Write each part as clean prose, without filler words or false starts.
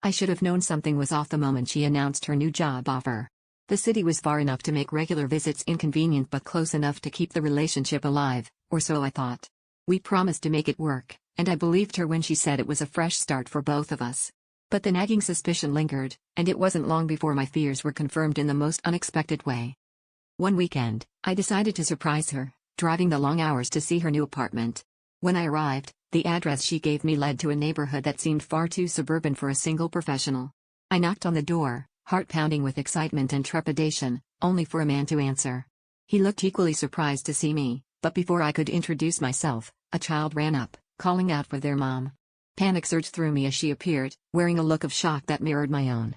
I should have known something was off the moment she announced her new job offer. The city was far enough to make regular visits inconvenient but close enough to keep the relationship alive, or so I thought. We promised to make it work, and I believed her when she said it was a fresh start for both of us. But the nagging suspicion lingered, and it wasn't long before my fears were confirmed in the most unexpected way. One weekend, I decided to surprise her, driving the long hours to see her new apartment. When I arrived, the address she gave me led to a neighborhood that seemed far too suburban for a single professional. I knocked on the door, heart pounding with excitement and trepidation, only for a man to answer. He looked equally surprised to see me, but before I could introduce myself, a child ran up, calling out for their mom. Panic surged through me as she appeared, wearing a look of shock that mirrored my own.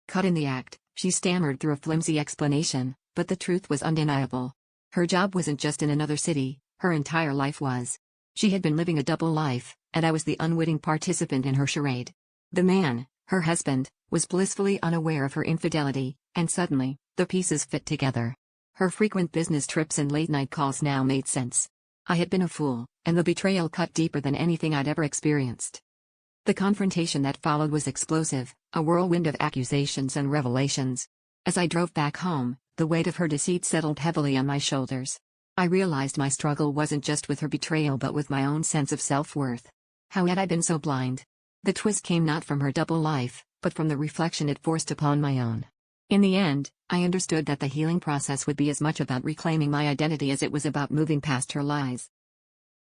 Caught in the act, she stammered through a flimsy explanation, but the truth was undeniable. Her job wasn't just in another city, her entire life was. She had been living a double life, and I was the unwitting participant in her charade. The man, her husband, was blissfully unaware of her infidelity, and suddenly, the pieces fit together. Her frequent business trips and late-night calls now made sense. I had been a fool, and the betrayal cut deeper than anything I'd ever experienced. The confrontation that followed was explosive, a whirlwind of accusations and revelations. As I drove back home, the weight of her deceit settled heavily on my shoulders. I realized my struggle wasn't just with her betrayal but with my own sense of self-worth. How had I been so blind? The twist came not from her double life, but from the reflection it forced upon my own. In the end, I understood that the healing process would be as much about reclaiming my identity as it was about moving past her lies.